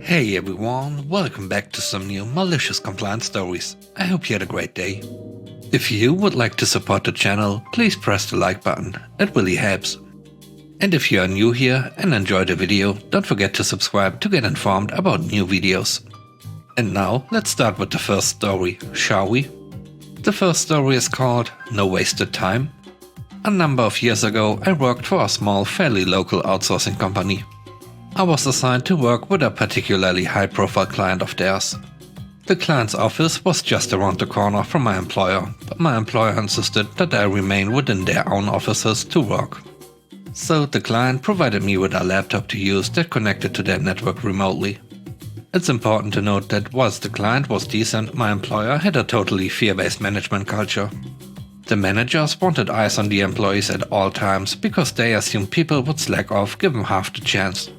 Hey everyone, welcome back to some new malicious compliance stories. I hope you had a great day. If you would like to support the channel, please press the like button, it really helps. And if you are new here and enjoy the video, don't forget to subscribe to get informed about new videos. And now let's start with the first story, shall we? The first story is called No Wasted Time. A number of years ago I worked for a small, fairly local outsourcing company. I was assigned to work with a particularly high-profile client of theirs. The client's office was just around the corner from my employer, but my employer insisted that I remain within their own offices to work. So the client provided me with a laptop to use that connected to their network remotely. It's important to note that whilst the client was decent, my employer had a totally fear-based management culture. The managers wanted eyes on the employees at all times because they assumed people would slack off given half the chance.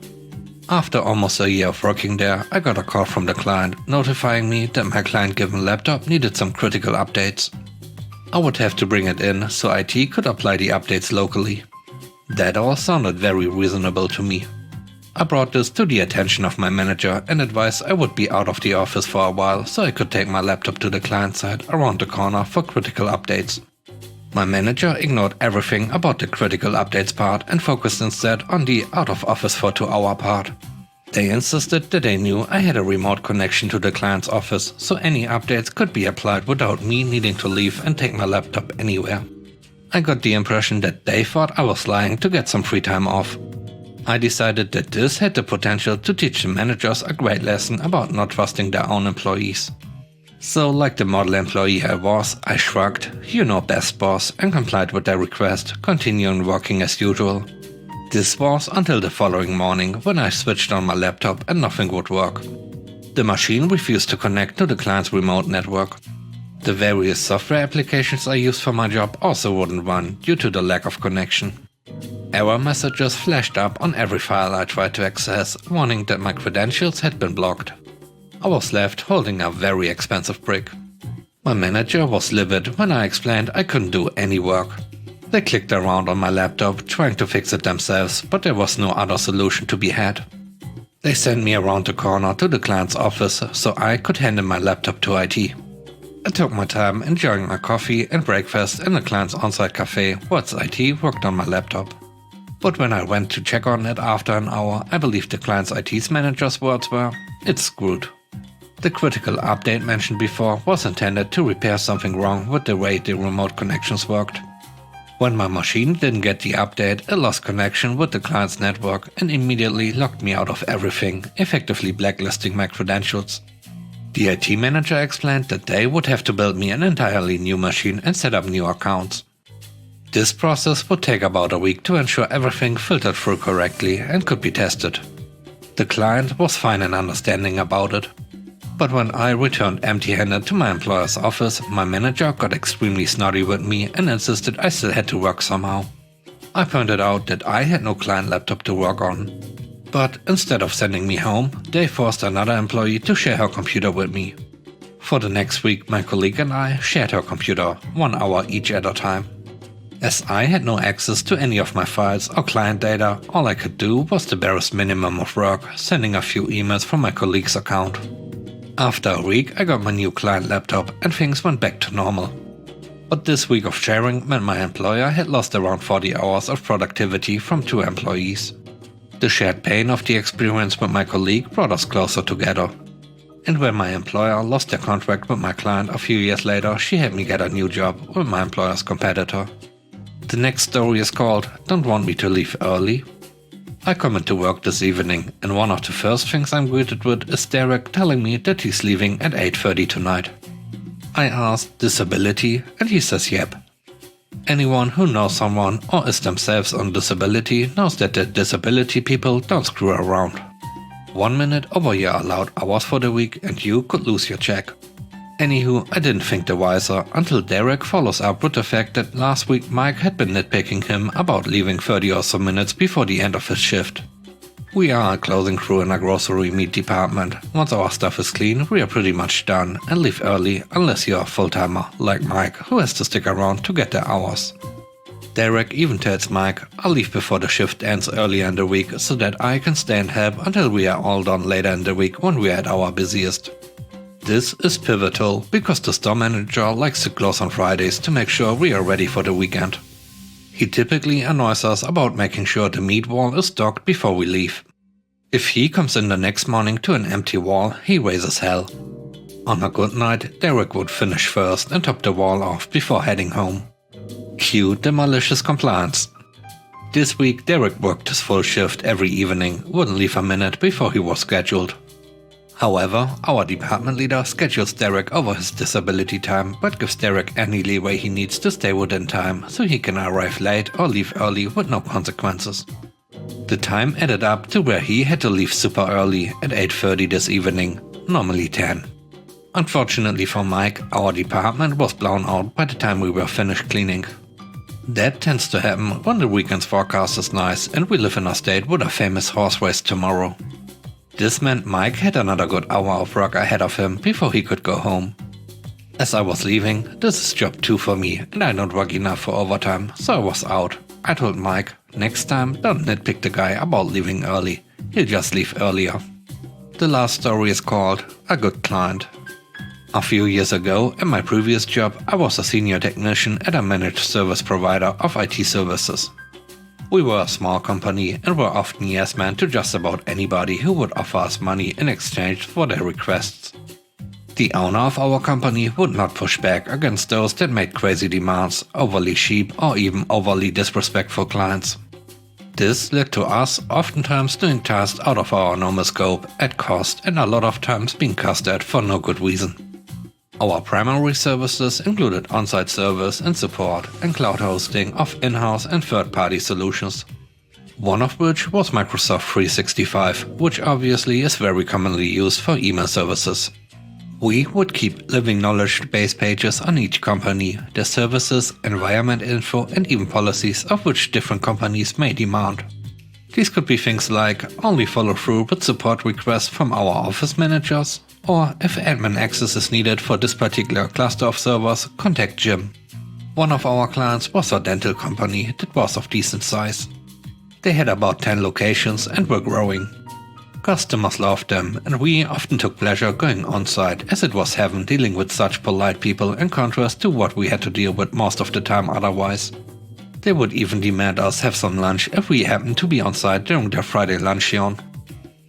After almost a year of working there, I got a call from the client notifying me that my client-given laptop needed some critical updates. I would have to bring it in so IT could apply the updates locally. That all sounded very reasonable to me. I brought this to the attention of my manager and advised I would be out of the office for a while so I could take my laptop to the client side around the corner for critical updates. My manager ignored everything about the critical updates part and focused instead on the out of office for 2 hour part. They insisted that they knew I had a remote connection to the client's office, so any updates could be applied without me needing to leave and take my laptop anywhere. I got the impression that they thought I was lying to get some free time off. I decided that this had the potential to teach the managers a great lesson about not trusting their own employees. So, like the model employee I was, I shrugged, you know best boss, and complied with their request, continuing working as usual. This was until the following morning when I switched on my laptop and nothing would work. The machine refused to connect to the client's remote network. The various software applications I used for my job also wouldn't run due to the lack of connection. Error messages flashed up on every file I tried to access, warning that my credentials had been blocked. I was left holding a very expensive brick. My manager was livid when I explained I couldn't do any work. They clicked around on my laptop trying to fix it themselves, but there was no other solution to be had. They sent me around the corner to the client's office so I could hand in my laptop to IT. I took my time enjoying my coffee and breakfast in the client's on-site cafe whilst IT worked on my laptop. But when I went to check on it after an hour, I believe the client's IT's manager's words were, "It's screwed." The critical update mentioned before was intended to repair something wrong with the way the remote connections worked. When my machine didn't get the update, it lost connection with the client's network and immediately locked me out of everything, effectively blacklisting my credentials. The IT manager explained that they would have to build me an entirely new machine and set up new accounts. This process would take about a week to ensure everything filtered through correctly and could be tested. The client was fine and understanding about it. But when I returned empty-handed to my employer's office, my manager got extremely snotty with me and insisted I still had to work somehow. I pointed out that I had no client laptop to work on. But instead of sending me home, they forced another employee to share her computer with me. For the next week, my colleague and I shared her computer, 1 hour each at a time. As I had no access to any of my files or client data, all I could do was the barest minimum of work, sending a few emails from my colleague's account. After a week, I got my new client laptop and things went back to normal. But this week of sharing meant my employer had lost around 40 hours of productivity from 2 employees. The shared pain of the experience with my colleague brought us closer together. And when my employer lost their contract with my client a few years later, she had me get a new job with my employer's competitor. The next story is called Don't Want Me to Leave Early. I come into work this evening, and one of the first things I'm greeted with is Derek telling me that he's leaving at 8:30 tonight. I asked, disability, and he says yep. Anyone who knows someone or is themselves on disability knows that the disability people don't screw around. 1 minute over your allowed hours for the week and you could lose your check. Anywho, I didn't think the wiser until Derek follows up with the fact that last week Mike had been nitpicking him about leaving 30 or so minutes before the end of his shift. We are a closing crew in a grocery meat department. Once our stuff is clean, we are pretty much done and leave early unless you're a full-timer like Mike who has to stick around to get their hours. Derek even tells Mike, "I'll leave before the shift ends earlier in the week so that I can stay and help until we are all done later in the week when we are at our busiest." This is pivotal because the store manager likes to close on Fridays to make sure we are ready for the weekend. He typically annoys us about making sure the meat wall is stocked before we leave. If he comes in the next morning to an empty wall, he raises hell. On a good night, Derek would finish first and top the wall off before heading home. Cue the malicious compliance. This week Derek worked his full shift every evening, wouldn't leave a minute before he was scheduled. However, our department leader schedules Derek over his disability time but gives Derek any leeway he needs to stay within time so he can arrive late or leave early with no consequences. The time added up to where he had to leave super early at 8:30 this evening, normally 10. Unfortunately for Mike, our department was blown out by the time we were finished cleaning. That tends to happen when the weekend's forecast is nice and we live in a state with a famous horse race tomorrow. This meant Mike had another good hour of work ahead of him before he could go home. As I was leaving, this is job 2 for me and I don't work enough for overtime, so I was out. I told Mike, next time don't nitpick the guy about leaving early, he'll just leave earlier. The last story is called A Good Client. A few years ago, at my previous job, I was a senior technician at a managed service provider of IT services. We were a small company and were often yes men to just about anybody who would offer us money in exchange for their requests. The owner of our company would not push back against those that made crazy demands, overly cheap or even overly disrespectful clients. This led to us oftentimes doing tasks out of our normal scope, at cost, and a lot of times being cussed at for no good reason. Our primary services included on-site service and support and cloud hosting of in-house and third-party solutions. One of which was Microsoft 365, which obviously is very commonly used for email services. We would keep living knowledge base pages on each company, their services, environment info and even policies of which different companies may demand. These could be things like only follow through with support requests from our office managers, or if admin access is needed for this particular cluster of servers, contact Jim. One of our clients was a dental company that was of decent size. They had about 10 locations and were growing. Customers loved them and we often took pleasure going on-site as it was heaven dealing with such polite people in contrast to what we had to deal with most of the time otherwise. They would even demand us have some lunch if we happened to be on site during their Friday luncheon.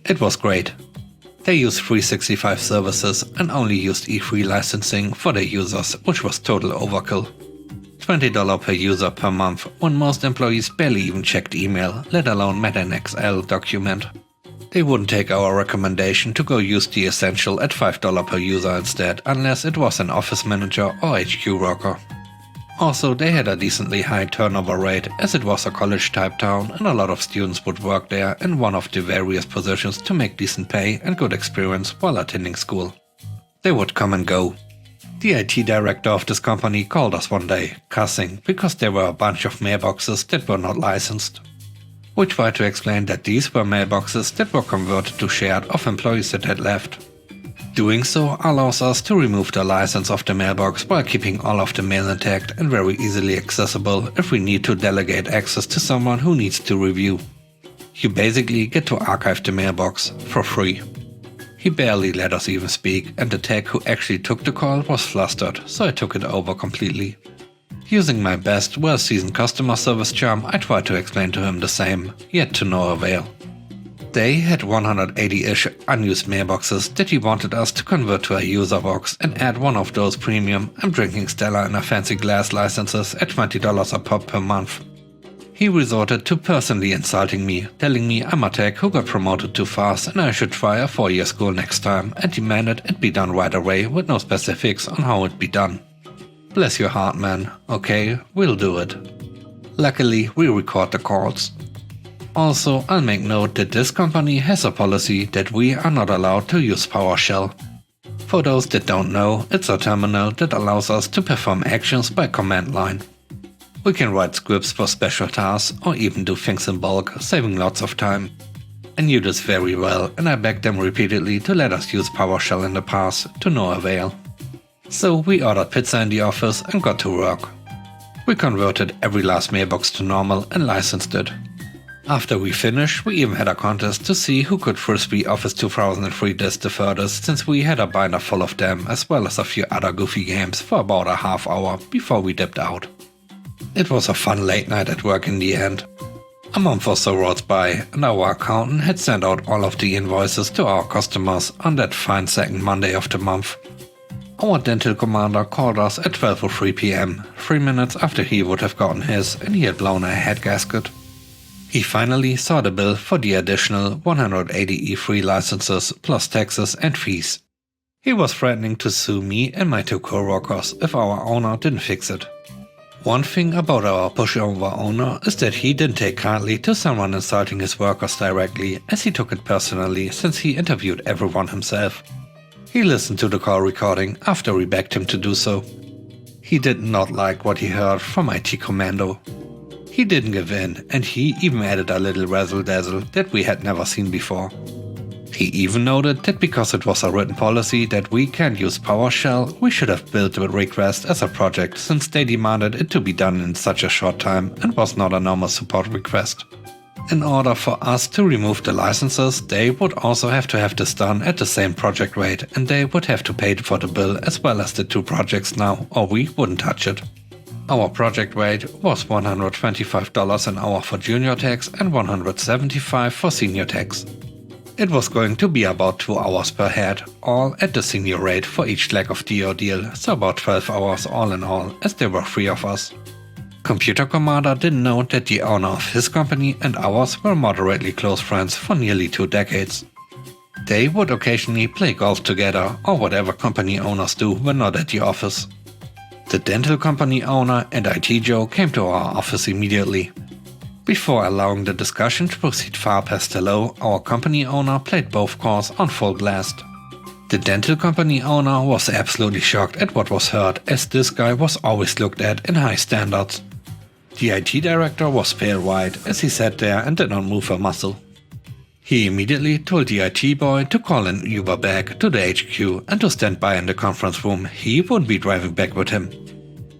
It was great. They used 365 services and only used E3 licensing for their users, which was total overkill. $20 per user per month when most employees barely even checked email, let alone met an Excel document. They wouldn't take our recommendation to go use the Essential at $5 per user instead, unless it was an office manager or HQ worker. Also, they had a decently high turnover rate as it was a college-type town and a lot of students would work there in one of the various positions to make decent pay and good experience while attending school. They would come and go. The IT director of this company called us one day, cussing, because there were a bunch of mailboxes that were not licensed. We tried to explain that these were mailboxes that were converted to shared of employees that had left. Doing so allows us to remove the license of the mailbox while keeping all of the mail intact and very easily accessible if we need to delegate access to someone who needs to review. You basically get to archive the mailbox for free. He barely let us even speak and the tech who actually took the call was flustered, so I took it over completely. Using my best, well-seasoned customer service charm, I tried to explain to him the same, yet to no avail. They had 180-ish unused mailboxes that he wanted us to convert to a user box and add one of those premium I'm drinking Stella in a fancy glass licenses at $20 a pop per month. He resorted to personally insulting me, telling me I'm a tech who got promoted too fast and I should try a 4-year school next time, and demanded it be done right away with no specifics on how it be done. Bless your heart, man. Okay, we'll do it. Luckily, we record the calls. Also, I'll make note that this company has a policy that we are not allowed to use PowerShell. For those that don't know, it's a terminal that allows us to perform actions by command line. We can write scripts for special tasks or even do things in bulk, saving lots of time. I knew this very well and I begged them repeatedly to let us use PowerShell in the past, to no avail. So we ordered pizza in the office and got to work. We converted every last mailbox to normal and licensed it. After we finished, we even had a contest to see who could frisbee Office 2003 discs the furthest, since we had a binder full of them as well as a few other goofy games for about a half hour before we dipped out. It was a fun late night at work in the end. A month or so rolls by and our accountant had sent out all of the invoices to our customers on that fine second Monday of the month. Our dental commander called us at 12:03 PM, 3 minutes after he would have gotten his and he had blown a head gasket. He finally saw the bill for the additional 180 E3 licenses plus taxes and fees. He was threatening to sue me and my 2 co-workers if our owner didn't fix it. One thing about our pushover owner is that he didn't take kindly to someone insulting his workers directly, as he took it personally since he interviewed everyone himself. He listened to the call recording after we begged him to do so. He did not like what he heard from IT Commando. He didn't give in, and he even added a little razzle-dazzle that we had never seen before. He even noted that because it was a written policy that we can't use PowerShell, we should have built the request as a project since they demanded it to be done in such a short time and was not a normal support request. In order for us to remove the licenses, they would also have to have this done at the same project rate, and they would have to pay for the bill as well as the 2 projects now, or we wouldn't touch it. Our project rate was $125 an hour for junior techs and $175 for senior techs. It was going to be about 2 hours per head, all at the senior rate for each leg of the ordeal, so about 12 hours all in all, as there were 3 of us. Computer Commander didn't know that the owner of his company and ours were moderately close friends for nearly 2 decades. They would occasionally play golf together, or whatever company owners do when not at the office. The dental company owner and IT Joe came to our office immediately. Before allowing the discussion to proceed far past hello, our company owner played both calls on full blast. The dental company owner was absolutely shocked at what was heard, as this guy was always looked at in high standards. The IT director was pale white as he sat there and did not move a muscle. He immediately told the IT boy to call an Uber back to the HQ and to stand by in the conference room. He wouldn't be driving back with him.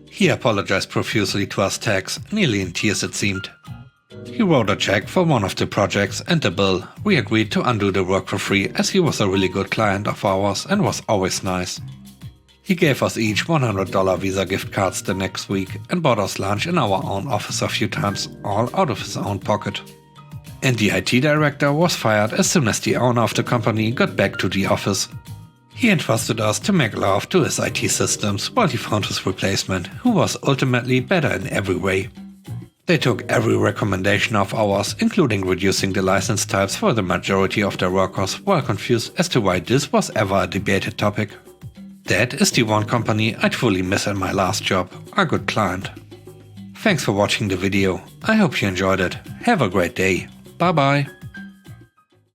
He apologized profusely to us techs, nearly in tears it seemed. He wrote a check for one of the projects and the bill. We agreed to undo the work for free as he was a really good client of ours and was always nice. He gave us each $100 Visa gift cards the next week and bought us lunch in our own office a few times, all out of his own pocket. And the IT director was fired as soon as the owner of the company got back to the office. He entrusted us to make love to his IT systems while he found his replacement, who was ultimately better in every way. They took every recommendation of ours, including reducing the license types for the majority of their workers, while confused as to why this was ever a debated topic. That is the one company I'd fully miss in my last job, a good client. Thanks for watching the video. I hope you enjoyed it. Have a great day. Bye bye.